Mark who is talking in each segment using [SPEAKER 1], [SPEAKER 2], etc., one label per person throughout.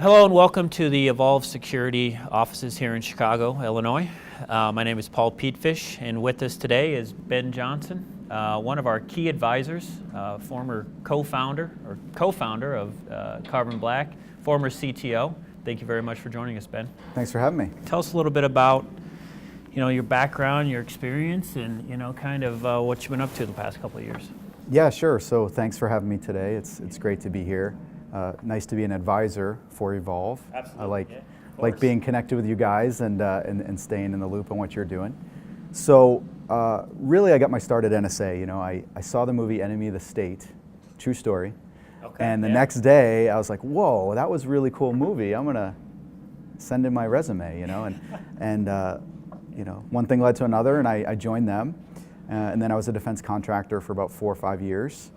[SPEAKER 1] Hello and welcome to the Evolve Security offices here in Chicago, Illinois. My name is Paul Pietfish, and with us today is Ben Johnson, one of our key advisors, former co-founder of Carbon Black, former CTO. Thank you very much for joining us, Ben.
[SPEAKER 2] Thanks for having me.
[SPEAKER 1] Tell us a little bit about, your background, your experience, and kind of what you've been up to the past couple of years.
[SPEAKER 2] Yeah, sure. So thanks for having me today. It's great to be here. Nice to be an advisor for Evolve.
[SPEAKER 1] Absolutely.
[SPEAKER 2] I like being connected with you guys and staying in the loop on what you're doing. So really, I got my start at NSA. I saw the movie Enemy of the State, true story.
[SPEAKER 1] Okay.
[SPEAKER 2] And the next day, I was like, whoa, that was a really cool movie. I'm gonna send in my resume, and one thing led to another, and I joined them. And then I was a defense contractor for about 4 or 5 years.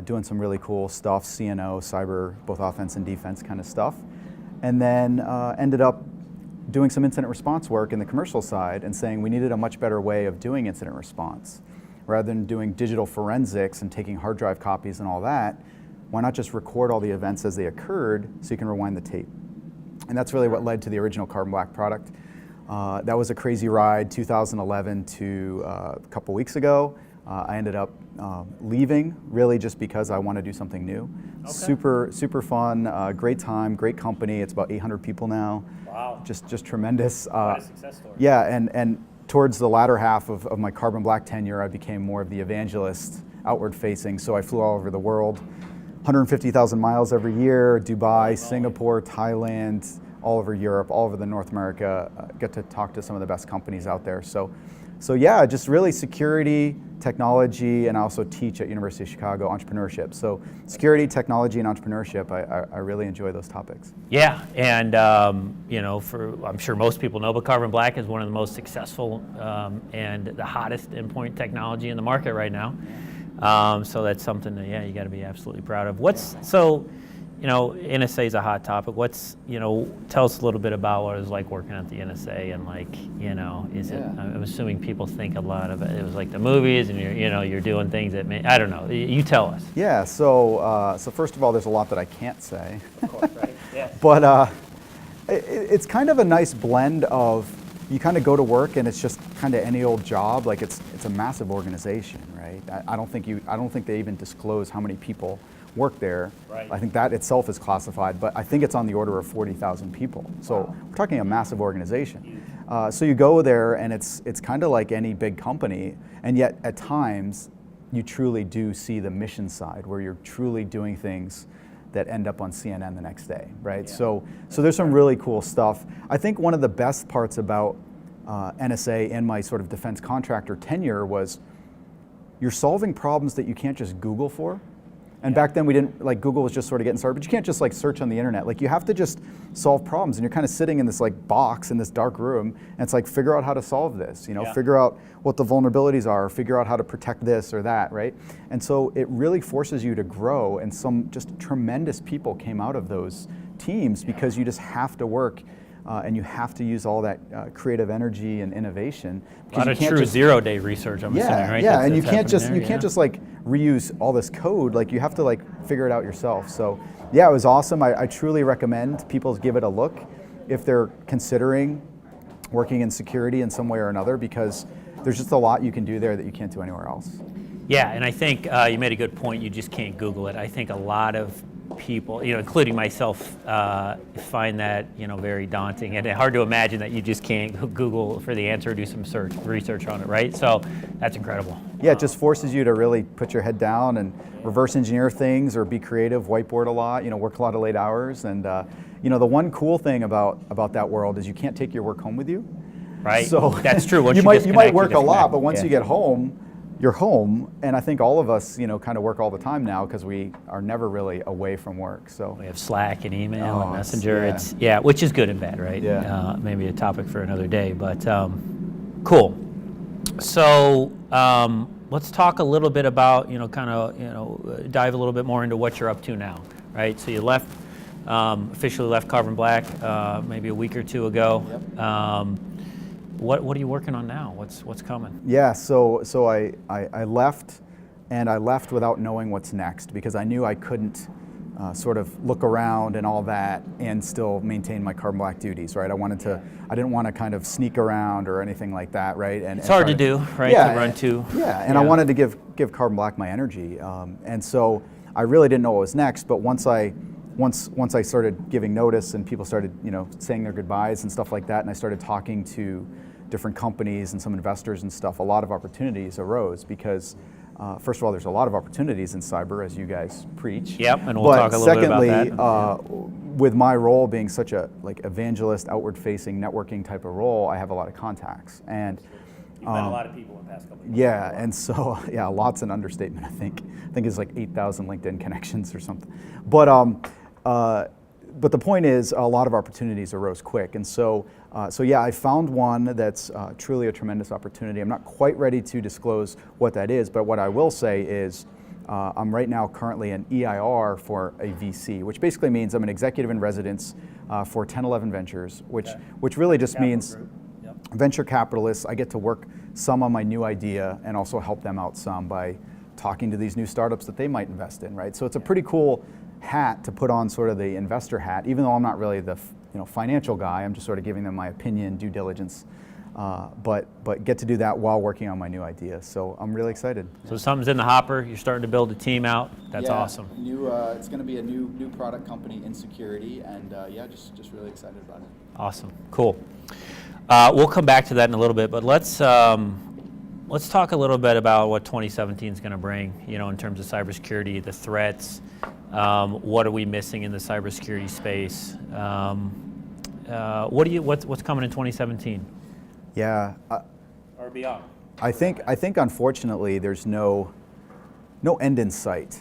[SPEAKER 2] Doing some really cool stuff, CNO, cyber, both offense and defense kind of stuff. And then ended up doing some incident response work in the commercial side and saying we needed a much better way of doing incident response. Rather than doing digital forensics and taking hard drive copies and all that, why not just record all the events as they occurred so you can rewind the tape? And that's really what led to the original Carbon Black product. That was a crazy ride, 2011 to a couple weeks ago. I ended up leaving really just because I want to do something new. Okay. Super fun, great time, great company. It's about 800 people now.
[SPEAKER 1] Wow.
[SPEAKER 2] Just tremendous.
[SPEAKER 1] What a success story.
[SPEAKER 2] Yeah, and towards the latter half of my Carbon Black tenure, I became more of the evangelist, outward facing. So I flew all over the world, 150,000 miles every year, Dubai, Singapore, Thailand, all over Europe, all over the North America, get to talk to some of the best companies out there. So yeah, just really security, technology, and I also teach at University of Chicago entrepreneurship. So security, technology, and entrepreneurship, I really enjoy those topics.
[SPEAKER 1] Yeah, and I'm sure most people know, but Carbon Black is one of the most successful and the hottest endpoint technology in the market right now. So that's something that, you got to be absolutely proud of. NSA is a hot topic. Tell us a little bit about what it was like working at the NSA and I'm assuming people think a lot of it. It was like the movies and you're doing things that I don't know. You tell us.
[SPEAKER 2] Yeah, so first of all, there's a lot that I can't say.
[SPEAKER 1] Of course, right? Yeah.
[SPEAKER 2] But it's kind of a nice blend of, you kind of go to work and it's just kind of any old job. Like it's a massive organization, right? I don't think they even disclose how many people work there.
[SPEAKER 1] Right.
[SPEAKER 2] I think that itself is classified, but I think it's on the order of 40,000 people. So wow. We're talking a massive organization. So you go there and it's kind of like any big company, and yet at times you truly do see the mission side where you're truly doing things that end up on CNN the next day, right? Yeah. So there's some really cool stuff. I think one of the best parts about NSA and my sort of defense contractor tenure was you're solving problems that you can't just Google for. And back then we didn't, Google was just sort of getting started, but you can't just search on the internet. You have to just solve problems, and you're kind of sitting in this box in this dark room, and it's figure out how to solve this, figure out what the vulnerabilities are, figure out how to protect this or that, right? And so it really forces you to grow, and some just tremendous people came out of those teams because you just have to work and you have to use all that creative energy and innovation.
[SPEAKER 1] A lot of true zero-day research, I'm assuming, right?
[SPEAKER 2] Yeah, and you can't just reuse all this code. You have to figure it out yourself. So yeah, it was awesome. I truly recommend people give it a look if they're considering working in security in some way or another, because there's just a lot you can do there that you can't do anywhere else.
[SPEAKER 1] Yeah, and I think you made a good point. You just can't Google it. I think a lot of people, including myself, find that very daunting and hard to imagine that you just can't Google for the answer or do some research on it, right? So that's incredible.
[SPEAKER 2] Yeah, it just forces you to really put your head down and reverse engineer things or be creative, whiteboard a lot, work a lot of late hours. And the one cool thing about that world is you can't take your work home with you.
[SPEAKER 1] Right.
[SPEAKER 2] So
[SPEAKER 1] that's true. Once
[SPEAKER 2] you might work a lot, but once you get home, you're home, and I think all of us, kind of work all the time now because we are never really away from work. So
[SPEAKER 1] we have Slack and email and Messenger. Which is good and bad, right?
[SPEAKER 2] Yeah.
[SPEAKER 1] Maybe a topic for another day, but cool. So let's talk a little bit about, dive a little bit more into what you're up to now, right? So you officially left Carbon Black maybe a week or two ago.
[SPEAKER 2] Yep.
[SPEAKER 1] What are you working on now? What's coming?
[SPEAKER 2] Yeah, so I left, and I left without knowing what's next because I knew I couldn't sort of look around and all that and still maintain my carbon black duties, right? I didn't want to kind of sneak around or anything like that, right? And
[SPEAKER 1] it's hard to do, right?
[SPEAKER 2] Yeah,
[SPEAKER 1] to run two.
[SPEAKER 2] Yeah, and I wanted to give carbon black my energy, and so I really didn't know what was next. But once I started giving notice and people started, saying their goodbyes and stuff like that, and I started talking to different companies and some investors and stuff, a lot of opportunities arose because. First of all, there's a lot of opportunities in cyber, as you guys preach.
[SPEAKER 1] Yep, and we'll talk a little bit about that.
[SPEAKER 2] Secondly, with my role being such a evangelist, outward-facing, networking type of role, I have a lot of contacts. And
[SPEAKER 1] you've met a lot of people in the past couple of years.
[SPEAKER 2] Yeah, and so lots an understatement. I think it's like 8,000 LinkedIn connections or something. But the point is, a lot of opportunities arose quick, and so I found one that's truly a tremendous opportunity. I'm not quite ready to disclose what that is, but what I will say is I'm right now currently an EIR for a VC, which basically means I'm an executive in residence for 1011 Ventures, which really just means venture capitalists. I get to work some on my new idea and also help them out some by talking to these new startups that they might invest in, right? So it's a pretty cool hat to put on, sort of the investor hat, even though I'm not really the financial guy. I'm just sort of giving them my opinion, due diligence, but get to do that while working on my new idea. So I'm really excited.
[SPEAKER 1] So something's in the hopper. You're starting to build a team out. That's awesome.
[SPEAKER 2] It's going to be a new product company in security, and just really excited about it.
[SPEAKER 1] Awesome, cool. We'll come back to that in a little bit, but let's talk a little bit about what 2017 is going to bring. In terms of cybersecurity, the threats. What are we missing in the cybersecurity space? What's coming in 2017?
[SPEAKER 2] Yeah.
[SPEAKER 1] Or beyond.
[SPEAKER 2] I think unfortunately there's no end in sight.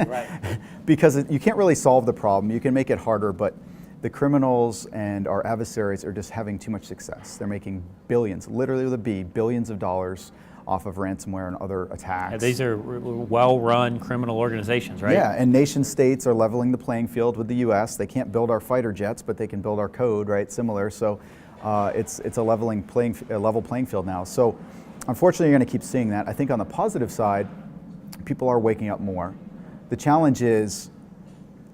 [SPEAKER 1] Right.
[SPEAKER 2] Because you can't really solve the problem. You can make it harder, but the criminals and our adversaries are just having too much success. They're making billions, literally with a B, billions of dollars off of ransomware and other attacks.
[SPEAKER 1] Yeah, these are well-run criminal organizations, right?
[SPEAKER 2] Yeah, and nation states are leveling the playing field with the U.S. They can't build our fighter jets, but they can build our code, right? Similar. So it's a level playing field now. So unfortunately, you're going to keep seeing that. I think on the positive side, people are waking up more. The challenge is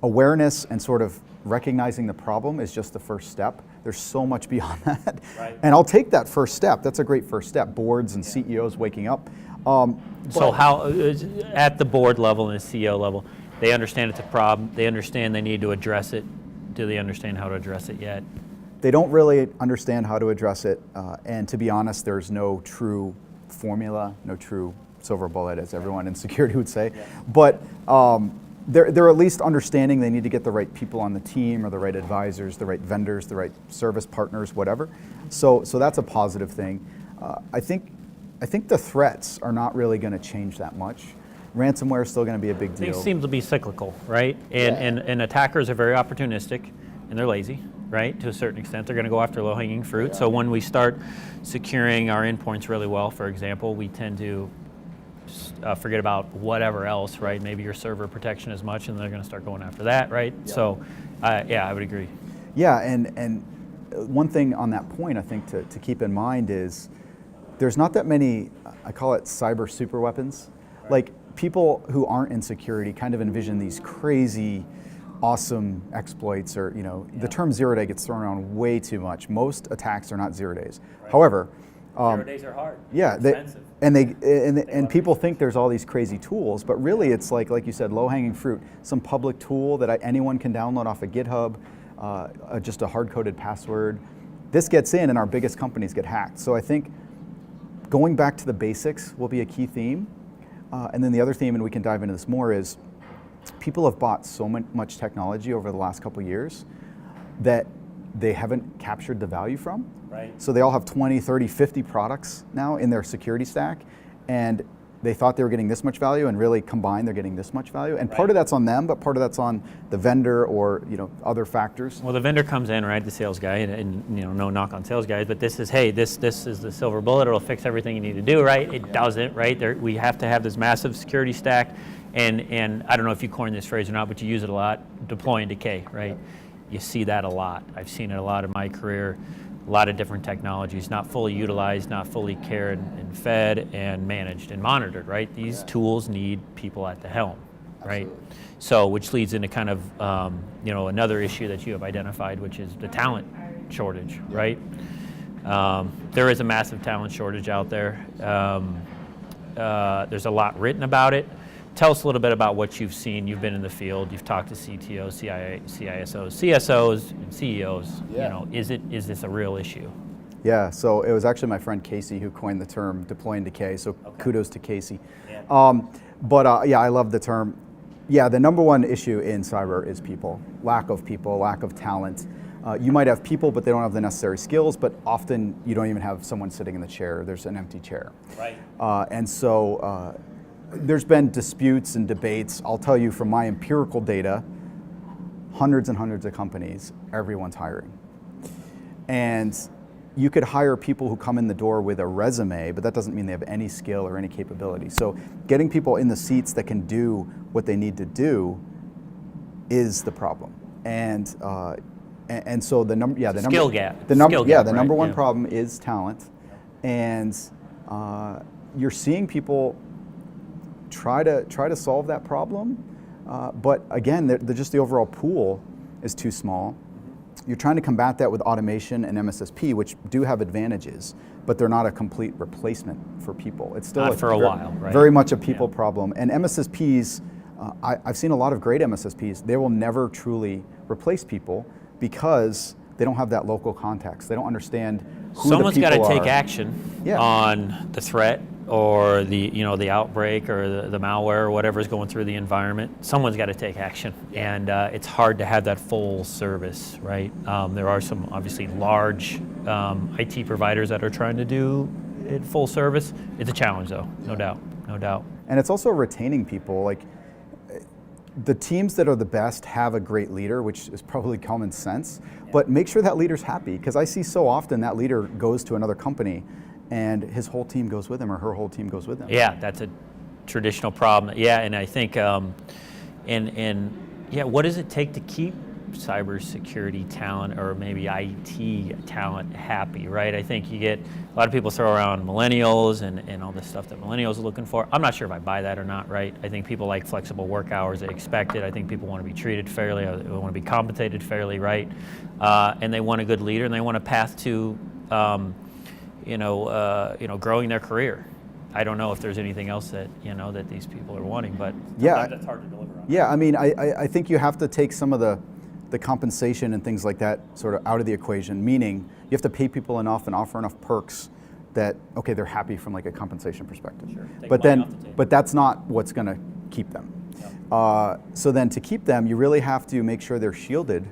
[SPEAKER 2] awareness and sort of recognizing the problem is just the first step. There's so much beyond that.
[SPEAKER 1] Right.
[SPEAKER 2] And I'll take that first step. That's a great first step. Boards and CEOs waking up.
[SPEAKER 1] So how, at the board level and the CEO level, they understand it's a problem. They understand they need to address it. Do they understand how to address it yet?
[SPEAKER 2] They don't really understand how to address it. And to be honest, there's no true formula, no true silver bullet, as everyone in security would say. Yeah. But they're at least understanding they need to get the right people on the team, or the right advisors, the right vendors, the right service partners, whatever. So that's a positive thing. I think the threats are not really going to change that much. Ransomware is still going to be a big deal.
[SPEAKER 1] Things seem to be cyclical, right? And attackers are very opportunistic, and they're lazy, right? To a certain extent, they're going to go after low-hanging fruit. Yeah. So when we start securing our endpoints really well, for example, we tend to forget about whatever else, right? Maybe your server protection as much, and they're going to start going after that, right? Yeah. So, I would agree.
[SPEAKER 2] Yeah, and one thing on that point, I think to keep in mind is there's not that many, I call it cyber super weapons. Right. Like, people who aren't in security kind of envision these crazy, awesome exploits, or the term 0 day gets thrown around way too much. Most attacks are not 0 days. Right. However,
[SPEAKER 1] 0 days are hard.
[SPEAKER 2] Yeah,
[SPEAKER 1] they're expensive.
[SPEAKER 2] And people think there's all these crazy tools, but really it's like you said, low-hanging fruit. Some public tool that anyone can download off of GitHub, just a hard-coded password. This gets in, and our biggest companies get hacked. So I think going back to the basics will be a key theme. And then the other theme, and we can dive into this more, is people have bought so much technology over the last couple of years that they haven't captured the value from.
[SPEAKER 1] Right.
[SPEAKER 2] So they all have 20, 30, 50 products now in their security stack, and they thought they were getting this much value, and really combined they're getting this much value. And part of that's on them, but part of that's on the vendor, or other factors.
[SPEAKER 1] Well, the vendor comes in, right, the sales guy, and no knock on sales guys, but this is, hey, this is the silver bullet. It'll fix everything you need to do, right? It doesn't, right? We have to have this massive security stack, and I don't know if you coined this phrase or not, but you use it a lot. Deploy and decay, right? You see that a lot. I've seen it a lot in my career. A lot of different technologies, not fully utilized, not fully cared and fed and managed and monitored, right? These tools need people at the helm. right?
[SPEAKER 2] Absolutely.
[SPEAKER 1] So, which leads into kind of another issue that you have identified, which is the talent shortage, right? There is a massive talent shortage out there. There's a lot written about it. Tell us a little bit about what you've seen. You've been in the field. You've talked to CTOs, CISOs, CSOs, and CEOs.
[SPEAKER 2] Yeah.
[SPEAKER 1] Is this a real issue?
[SPEAKER 2] Yeah, so it was actually my friend Casey who coined the term deploy and decay, so kudos to Casey.
[SPEAKER 1] Yeah.
[SPEAKER 2] I love the term. Yeah, the number one issue in cyber is people, lack of talent. You might have people, but they don't have the necessary skills, but often you don't even have someone sitting in the chair. There's an empty chair.
[SPEAKER 1] Right.
[SPEAKER 2] There's been disputes and debates. I'll tell you from my empirical data, hundreds and hundreds of companies, everyone's hiring. And you could hire people who come in the door with a resume, but that doesn't mean they have any skill or any capability. So getting people in the seats that can do what they need to do is the problem. And so the number number one problem is talent. And you're seeing people try to solve that problem, but again, just the overall pool is too small. You're trying to combat that with automation and MSSP, which do have advantages, but they're not a complete replacement for people. It's still
[SPEAKER 1] Not for a while, right?
[SPEAKER 2] Very much a people problem. And MSSPs, I've seen a lot of great MSSPs. They will never truly replace people because they don't have that local context. They don't understand who
[SPEAKER 1] Someone's
[SPEAKER 2] the
[SPEAKER 1] got
[SPEAKER 2] people
[SPEAKER 1] to take
[SPEAKER 2] are.
[SPEAKER 1] action
[SPEAKER 2] Yeah.
[SPEAKER 1] on the threat or the outbreak or the malware or whatever's going through the environment. Someone's got to take action, and it's hard to have that full service, right? There are some obviously large IT providers that are trying to do it full service. It's a challenge, though, no doubt.
[SPEAKER 2] And it's also retaining people. Like the teams that are the best have a great leader, which is probably common sense, but make sure that leader's happy, because I see so often that leader goes to another company and his whole team goes with him or her whole team goes with him.
[SPEAKER 1] Yeah, that's a traditional problem. Yeah, and I think, what does it take to keep cybersecurity talent or maybe IT talent happy, right? I think you get a lot of people throw around millennials and all this stuff that millennials are looking for. I'm not sure if I buy that or not, right? I think people like flexible work hours, they expect it. I think people want to be treated fairly, they want to be compensated fairly, right? And they want a good leader, and they want a path to growing their career. I don't know if there's anything else that that these people are wanting, but
[SPEAKER 2] yeah,
[SPEAKER 1] that's hard to deliver on.
[SPEAKER 2] Yeah, I mean, I think you have to take some of the compensation and things like that sort of out of the equation, meaning you have to pay people enough and offer enough perks that, okay, they're happy from like a compensation perspective.
[SPEAKER 1] Sure.
[SPEAKER 2] But that's not what's going to keep them.
[SPEAKER 1] Yep.
[SPEAKER 2] So then to keep them, you really have to make sure they're shielded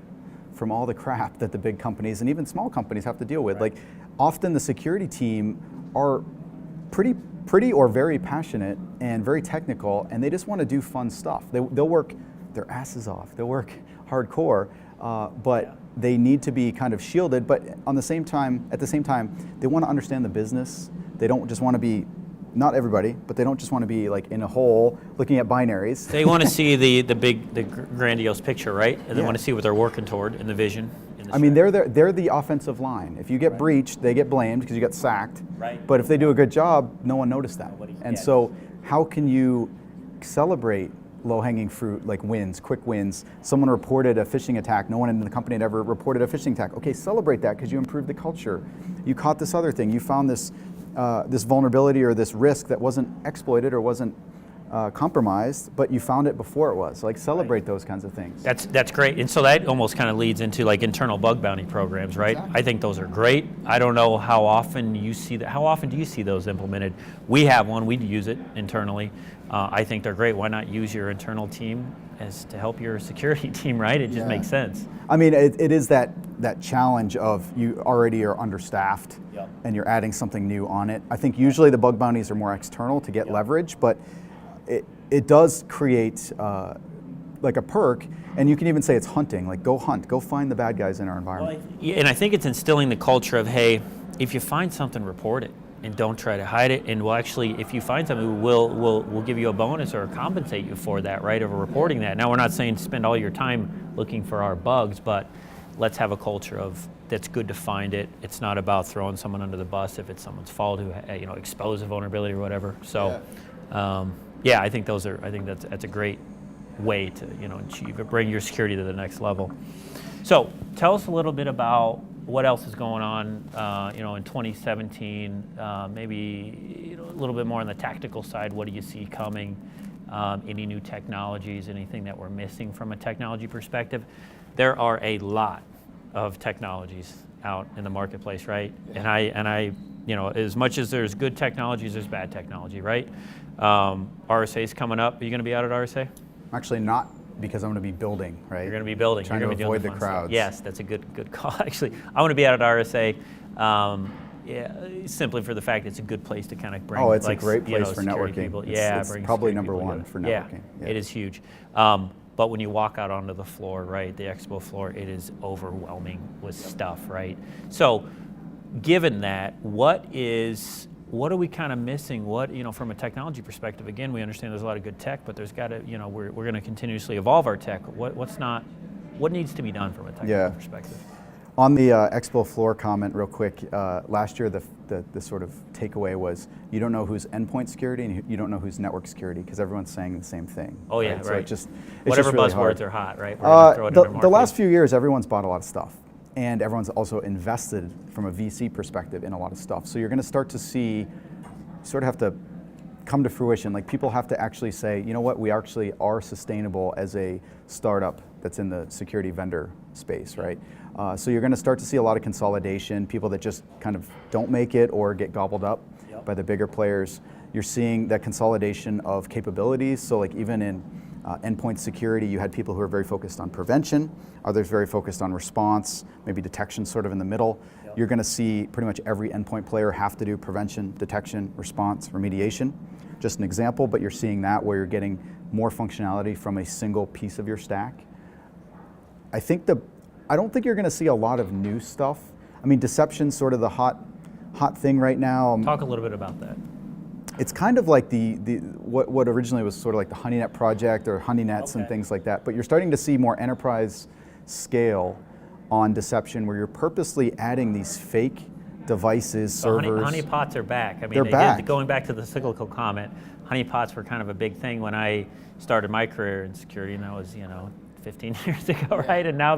[SPEAKER 2] from all the crap that the big companies and even small companies have to deal with.
[SPEAKER 1] Right.
[SPEAKER 2] Like often the security team are pretty or very passionate and very technical, and they just want to do fun stuff. They'll work their asses off. They'll work hardcore, but they need to be kind of shielded. But at the same time, they want to understand the business. They don't just want to be, not everybody, but they don't just want to be like in a hole looking at binaries.
[SPEAKER 1] They want to see the grandiose picture, right? And they
[SPEAKER 2] Yeah.
[SPEAKER 1] want to see what they're working toward in the vision.
[SPEAKER 2] I mean, they're the offensive line. If you get breached, they get blamed because you got sacked.
[SPEAKER 1] Right.
[SPEAKER 2] But if they do a good job, no one noticed that.
[SPEAKER 1] Yeah.
[SPEAKER 2] So how can you celebrate low-hanging fruit, like wins, quick wins? Someone reported a phishing attack. No one in the company had ever reported a phishing attack. Okay, celebrate that because you improved the culture. You caught this other thing. You found this vulnerability or this risk that wasn't exploited or wasn't compromised, but you found it before it was. Like celebrate those kinds of things.
[SPEAKER 1] That's great, and so that almost kind of leads into like internal bug bounty programs, right?
[SPEAKER 2] Exactly.
[SPEAKER 1] I think those are great. I don't know how often you see that. How often do you see those implemented? We have one. We use it internally. I think they're great. Why not use your internal team as to help your security team, right? It just makes sense.
[SPEAKER 2] I mean, it is that challenge of you already are understaffed,
[SPEAKER 1] Yep.
[SPEAKER 2] and you're adding something new on it. I think usually the bug bounties are more external to get leverage, but it does create like a perk, and you can even say it's hunting. Like go hunt, go find the bad guys in our environment.
[SPEAKER 1] And I think it's instilling the culture of, hey, if you find something, report it. And don't try to hide it. And we'll actually, if you find something, we'll give you a bonus or compensate you for that, right, of reporting that. Now, we're not saying spend all your time looking for our bugs, but let's have a culture of that's good to find it. It's not about throwing someone under the bus if it's someone's fault who exposed a vulnerability or whatever. So, I think that's a great way to achieve it, bring your security to the next level. So tell us a little bit about what else is going on, in 2017. Maybe a little bit more on the tactical side. What do you see coming? Any new technologies? Anything that we're missing from a technology perspective? There are a lot of technologies out in the marketplace, right?
[SPEAKER 2] Yeah.
[SPEAKER 1] And I, as much as there's good technologies, there's bad technology, right? RSA is coming up. Are you going to be out at RSA?
[SPEAKER 2] I'm actually not, because I'm going to be building, right?
[SPEAKER 1] You're going to be building.
[SPEAKER 2] Trying
[SPEAKER 1] You're
[SPEAKER 2] to
[SPEAKER 1] going to be
[SPEAKER 2] avoid
[SPEAKER 1] doing
[SPEAKER 2] the
[SPEAKER 1] fun stuff.
[SPEAKER 2] crowds.
[SPEAKER 1] Yes, that's a good call. Actually, I want to be out at RSA. Simply for the fact it's a good place to kind of bring.
[SPEAKER 2] Oh, it's a great place for
[SPEAKER 1] security
[SPEAKER 2] networking.
[SPEAKER 1] People.
[SPEAKER 2] It's
[SPEAKER 1] bring
[SPEAKER 2] probably
[SPEAKER 1] security
[SPEAKER 2] number
[SPEAKER 1] people
[SPEAKER 2] one
[SPEAKER 1] together.
[SPEAKER 2] for networking.
[SPEAKER 1] Yeah, it is huge. But when you walk out onto the floor, right, the expo floor, it is overwhelming with stuff, right? So, given that, what are we kind of missing? What, from a technology perspective, again, we understand there's a lot of good tech, but there's got to, we're going to continuously evolve our tech. What needs to be done from a technical perspective?
[SPEAKER 2] On the expo floor comment real quick, last year the sort of takeaway was you don't know who's endpoint security and you don't know who's network security because everyone's saying the same thing.
[SPEAKER 1] Oh yeah, right.
[SPEAKER 2] So it's
[SPEAKER 1] whatever
[SPEAKER 2] just really
[SPEAKER 1] buzzwords
[SPEAKER 2] hard.
[SPEAKER 1] are hot, right? We're gonna throw it into
[SPEAKER 2] The
[SPEAKER 1] market.
[SPEAKER 2] last few years, everyone's bought a lot of stuff. And everyone's also invested from a VC perspective in a lot of stuff. So you're going to start to see, sort of have to come to fruition. Like people have to actually say, you know what, we actually are sustainable as a startup that's in the security vendor space, right? So you're going to start to see a lot of consolidation, people that just kind of don't make it or get gobbled up by the bigger players. You're seeing that consolidation of capabilities. So like even in endpoint security, you had people who are very focused on prevention, others very focused on response, maybe detection sort of in the middle. You're going to see pretty much every endpoint player have to do prevention, detection, response, remediation. Just an example, but you're seeing that where you're getting more functionality from a single piece of your stack. I don't think you're going to see a lot of new stuff. I mean, deception's sort of the hot thing right now.
[SPEAKER 1] Talk a little bit about that.
[SPEAKER 2] It's kind of like what originally was sort of like the HoneyNet project or HoneyNets and things like that. But you're starting to see more enterprise scale on deception where you're purposely adding these fake devices, servers.
[SPEAKER 1] Honeypots are back. I mean,
[SPEAKER 2] They're back.
[SPEAKER 1] Going back to the cyclical comment, honeypots were kind of a big thing when I started my career in security, and that was 15 years ago, right? And now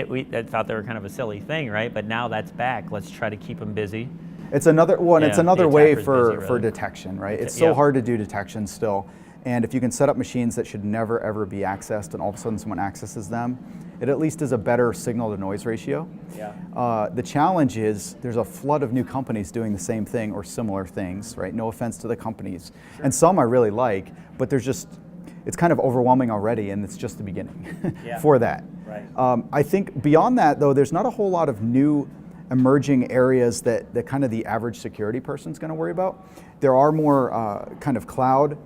[SPEAKER 1] we thought they were kind of a silly thing, right? But now that's back. Let's try to keep them busy.
[SPEAKER 2] It's another one. It's another way for
[SPEAKER 1] really.
[SPEAKER 2] detection, right? It's so hard to do detection still, and if you can set up machines that should never ever be accessed, and all of a sudden someone accesses them, it at least is a better signal to noise ratio.
[SPEAKER 1] Yeah.
[SPEAKER 2] The challenge is there's a flood of new companies doing the same thing or similar things, right? No offense to the companies, and some I really like, but it's kind of overwhelming already, and it's just the beginning for that.
[SPEAKER 1] Right.
[SPEAKER 2] I think beyond that, though, there's not a whole lot of new emerging areas that kind of the average security person's going to worry about. There are more kind of cloud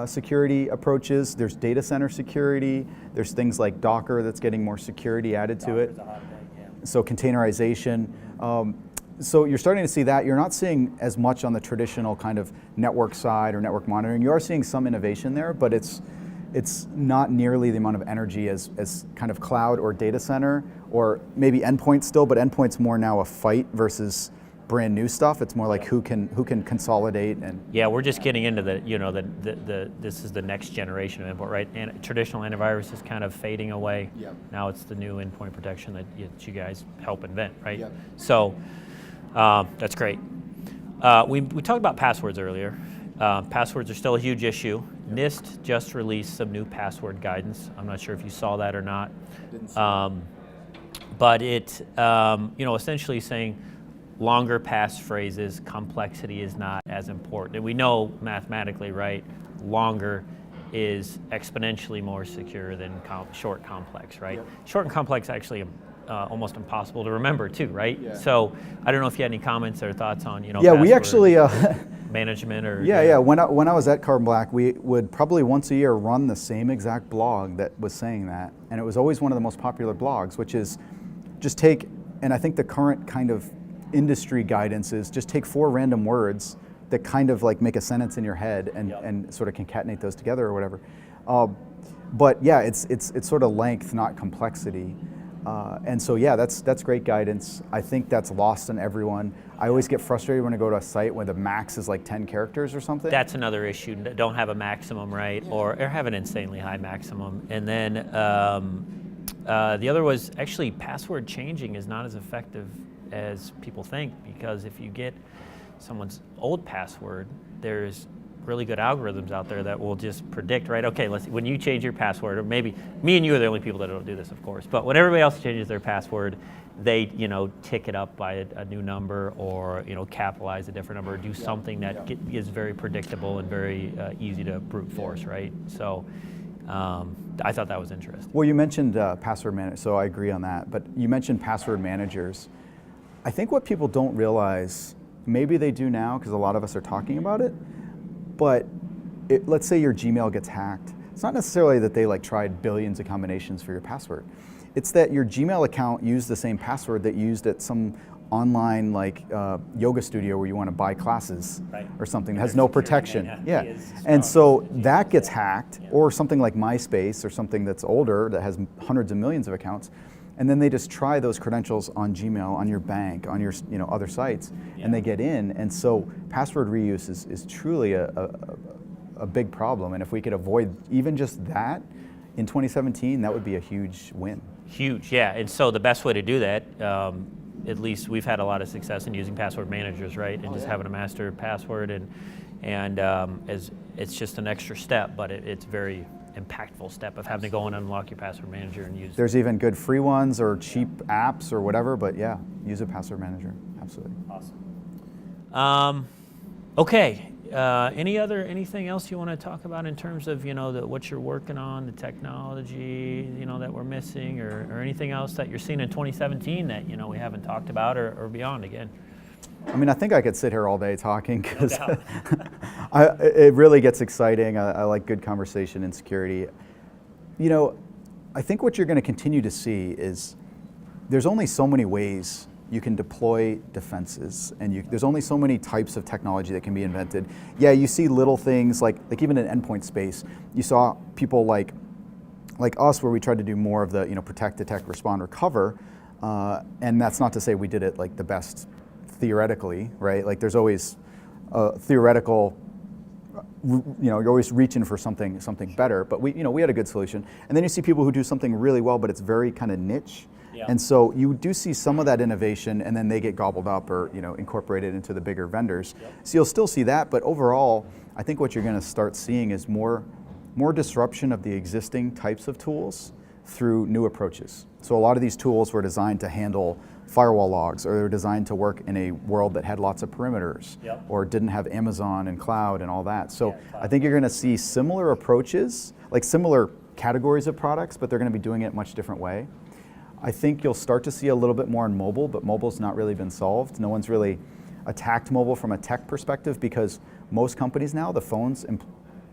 [SPEAKER 2] security approaches. There's data center security. There's things like Docker that's getting more security added to it. So containerization. So you're starting to see that. You're not seeing as much on the traditional kind of network side or network monitoring. You are seeing some innovation there, but it's not nearly the amount of energy as kind of cloud or data center, or maybe endpoint still, but endpoint's more now a fight versus brand new stuff. It's more like who can consolidate and.
[SPEAKER 1] Yeah, we're just getting into this is the next generation of endpoint, right? And traditional antivirus is kind of fading away.
[SPEAKER 2] Yep.
[SPEAKER 1] Now it's the new endpoint protection that you guys help invent, right?
[SPEAKER 2] Yep.
[SPEAKER 1] So that's great. We talked about passwords earlier. Passwords are still a huge issue. NIST just released some new password guidance. I'm not sure if you saw that or not.
[SPEAKER 2] Didn't see
[SPEAKER 1] but it, essentially saying longer passphrases, complexity is not as important. And we know mathematically, right, longer is exponentially more secure than short complex, right? Yep. Short and complex actually almost impossible to remember too, right? Yeah. So I don't know if you had any comments or thoughts on,
[SPEAKER 2] Yeah, we actually
[SPEAKER 1] management or.
[SPEAKER 2] Yeah. When I was at Carbon Black, we would probably once a year run the same exact blog that was saying that, and it was always one of the most popular blogs, which is just take, and I think the current kind of industry guidance is just take 4 random words that kind of like make a sentence in your head and sort of concatenate those together or whatever. But yeah, it's sort of length, not complexity. And so yeah, that's great guidance. I think that's lost on everyone. I always get frustrated when I go to a site where the max is like 10 characters or something.
[SPEAKER 1] That's another issue. Don't have a maximum, right? Or have an insanely high maximum. And then the other was actually password changing is not as effective as people think, because if you get someone's old password, there's really good algorithms out there that will just predict, right? Okay, when you change your password, or maybe me and you are the only people that don't do this, of course, but when everybody else changes their password, they tick it up by a new number, or capitalize a different number, or do something that is very predictable and very easy to brute force, right? So I thought that was interesting.
[SPEAKER 2] Well, you mentioned password manager, so I agree on that. But you mentioned password managers. I think what people don't realize, maybe they do now because a lot of us are talking about it, but let's say your Gmail gets hacked. It's not necessarily that they tried billions of combinations for your password. It's that your Gmail account used the same password that you used at some online yoga studio where you want to buy classes,
[SPEAKER 1] right,
[SPEAKER 2] or something that has no protection.
[SPEAKER 1] And
[SPEAKER 2] so that gets hacked, or something like MySpace or something that's older that has hundreds of millions of accounts, and then they just try those credentials on Gmail, on your bank, on your other sites, and they get in. And so password reuse is truly a big problem. And if we could avoid even just that in 2017, that would be a huge win.
[SPEAKER 1] Huge, yeah. And so the best way to do that, at least we've had a lot of success in using password managers, right? And just having a master password, and as it's just an extra step, but it's very impactful step of having to go and unlock your password manager and use.
[SPEAKER 2] There's even good free ones or cheap apps or whatever, but yeah, use a password manager, absolutely.
[SPEAKER 1] Awesome. Okay. Anything else you want to talk about in terms of what you're working on, the technology that we're missing, or anything else that you're seeing in 2017 that we haven't talked about, or beyond again?
[SPEAKER 2] I mean, I think I could sit here all day talking, because it really gets exciting. I like good conversation in security. I think what you're going to continue to see is there's only so many ways you can deploy defenses, and there's only so many types of technology that can be invented. Yeah, you see little things like even in endpoint space, you saw people like us, where we tried to do more of the protect, detect, respond, recover, and that's not to say we did it the best theoretically, right? There's always theoretical. You're always reaching for something better, but we had a good solution. And then you see people who do something really well, but it's very kind of niche.
[SPEAKER 1] Yeah.
[SPEAKER 2] And so you do see some of that innovation, and then they get gobbled up or incorporated into the bigger vendors.
[SPEAKER 1] Yep.
[SPEAKER 2] So you'll still see that, but overall, I think what you're going to start seeing is more disruption of the existing types of tools through new approaches. So a lot of these tools were designed to handle firewall logs, or they were designed to work in a world that had lots of perimeters,
[SPEAKER 1] Yep.
[SPEAKER 2] or didn't have Amazon and cloud and all that. So
[SPEAKER 1] Yeah,
[SPEAKER 2] I think you're going to see similar approaches, similar categories of products, but they're going to be doing it a much different way. I think you'll start to see a little bit more in mobile, but mobile's not really been solved. No one's really attacked mobile from a tech perspective, because most companies now, the phones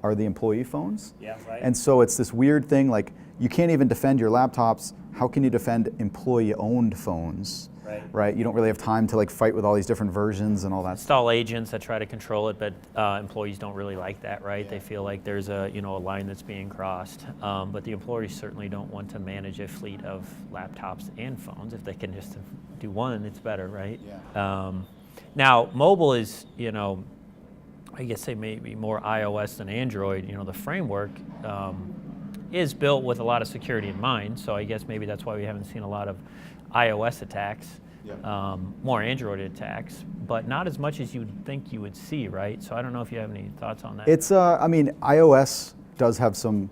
[SPEAKER 2] are the employee phones.
[SPEAKER 1] Yeah, right.
[SPEAKER 2] And so it's this weird thing, you can't even defend your laptops. How can you defend employee-owned phones? Right? You don't really have time to fight with all these different versions and all that stuff.
[SPEAKER 1] Install agents that try to control it, but employees don't really like that, right? They feel like there's a line that's being crossed. But the employees certainly don't want to manage a fleet of laptops and phones. If they can just do one, it's better, right?
[SPEAKER 2] Yeah.
[SPEAKER 1] Now, mobile is, I guess they may be more iOS than Android. The framework is built with a lot of security in mind. So I guess maybe that's why we haven't seen a lot of iOS attacks.
[SPEAKER 2] Yeah.
[SPEAKER 1] More Android attacks, but not as much as you'd think you would see, right? So I don't know if you have any thoughts on that.
[SPEAKER 2] It's, iOS does have some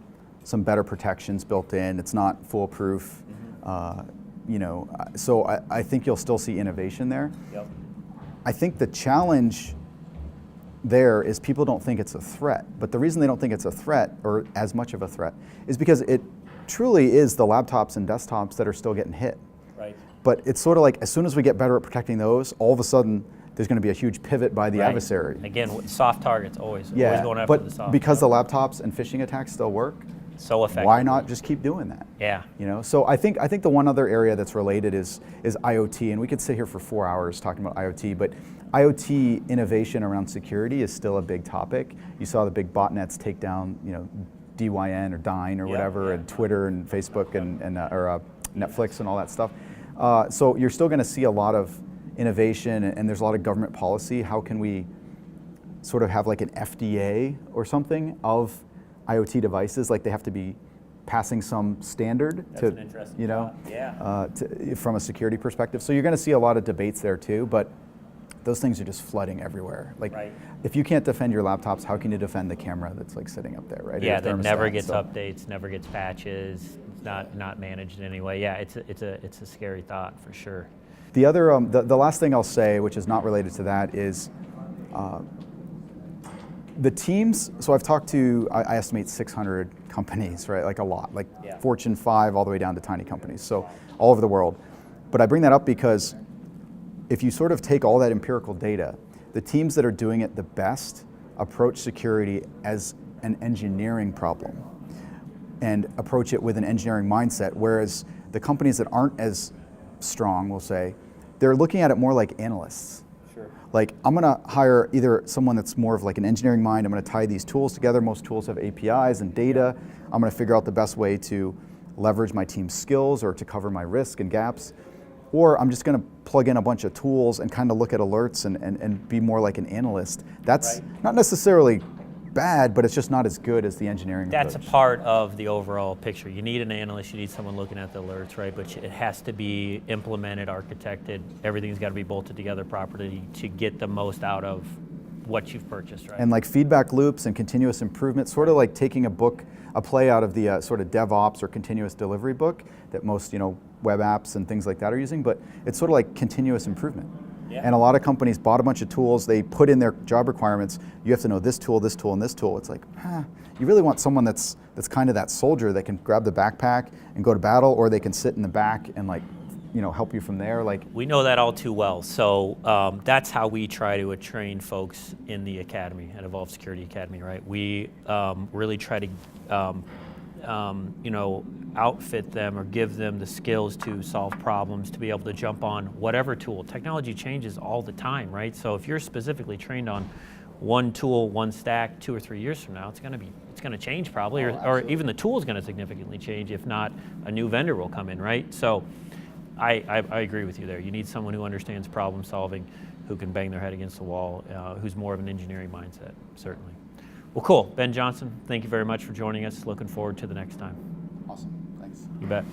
[SPEAKER 2] better protections built in. It's not foolproof, so I think you'll still see innovation there.
[SPEAKER 1] Yep.
[SPEAKER 2] I think the challenge there is people don't think it's a threat, but the reason they don't think it's a threat, or as much of a threat, is because it truly is the laptops and desktops that are still getting hit.
[SPEAKER 1] Right.
[SPEAKER 2] But it's sort of as soon as we get better at protecting those, all of a sudden there's going to be a huge pivot by the adversary.
[SPEAKER 1] Again, soft targets always going after
[SPEAKER 2] but
[SPEAKER 1] the soft.
[SPEAKER 2] because the laptops and phishing attacks still work,
[SPEAKER 1] so effective.
[SPEAKER 2] why not just keep doing that?
[SPEAKER 1] Yeah.
[SPEAKER 2] So I think the one other area that's related is IoT, and we could sit here for 4 hours talking about IoT, but IoT innovation around security is still a big topic. You saw the big botnets take down, DYN or Dyn or whatever, and Twitter and Facebook and Netflix and all that stuff. So you're still going to see a lot of innovation and there's a lot of government policy, how can we sort of have like an FDA or something of IoT devices? Like they have to be passing some standard
[SPEAKER 1] That's
[SPEAKER 2] to,
[SPEAKER 1] an interesting
[SPEAKER 2] you know,
[SPEAKER 1] thought. Yeah.
[SPEAKER 2] from a security perspective. So you're going to see a lot of debates there too, but those things are just flooding everywhere. Like
[SPEAKER 1] Right.
[SPEAKER 2] if you can't defend your laptops, how can you defend the camera that's like sitting up there, right?
[SPEAKER 1] Yeah,
[SPEAKER 2] Your
[SPEAKER 1] that never
[SPEAKER 2] thermostat.
[SPEAKER 1] gets
[SPEAKER 2] So-
[SPEAKER 1] updates, never gets patches, it's not managed in any way. Yeah, it's a scary thought for sure.
[SPEAKER 2] The other, the last thing I'll say, which is not related to that, is the teams. So I've talked to, I estimate 600 companies, right? Like a lot, like
[SPEAKER 1] Yeah.
[SPEAKER 2] Fortune 5 all the way down to tiny companies. So all over the world. But I bring that up because if you sort of take all that empirical data, the teams that are doing it the best approach security as an engineering problem and approach it with an engineering mindset, whereas the companies that aren't as strong, we'll say, they're looking at it more like analysts.
[SPEAKER 1] Sure.
[SPEAKER 2] Like, I'm gonna hire either someone that's more of like an engineering mind, I'm gonna tie these tools together, most tools have APIs and data, I'm gonna figure out the best way to leverage my team's skills or to cover my risk and gaps, or I'm just gonna plug in a bunch of tools and kind of look at alerts and be more like an analyst. That's
[SPEAKER 1] Right.
[SPEAKER 2] not necessarily bad, but it's just not as good as the engineering
[SPEAKER 1] That's a
[SPEAKER 2] approach.
[SPEAKER 1] part of the overall picture. You need an analyst, you need someone looking at the alerts, right? But it has to be implemented, architected, everything's got to be bolted together properly to get the most out of what you've purchased, right?
[SPEAKER 2] And like feedback loops and continuous improvement, sort of like taking a play out of the sort of DevOps or continuous delivery book that most web apps and things like that are using, but it's sort of like continuous improvement.
[SPEAKER 1] Yeah.
[SPEAKER 2] And a lot of companies bought a bunch of tools, they put in their job requirements, you have to know this tool, and this tool. It's like, you really want someone that's kind of that soldier that can grab the backpack and go to battle, or they can sit in the back and help you from there. Like,
[SPEAKER 1] We know that all too well. So that's how we try to train folks in the academy, at Evolve Security Academy, right? We really try to outfit them or give them the skills to solve problems, to be able to jump on whatever tool. Technology changes all the time, right? So if you're specifically trained on one tool, one stack, 2 or 3 years from now, it's going to change probably, or even the tool is going to significantly change. If not, a new vendor will come in, right? So I agree with you there. You need someone who understands problem solving, who can bang their head against the wall, who's more of an engineering mindset, certainly. Well, cool. Ben Johnson, thank you very much for joining us. Looking forward to the next time.
[SPEAKER 2] awesome, thanks.
[SPEAKER 1] You bet.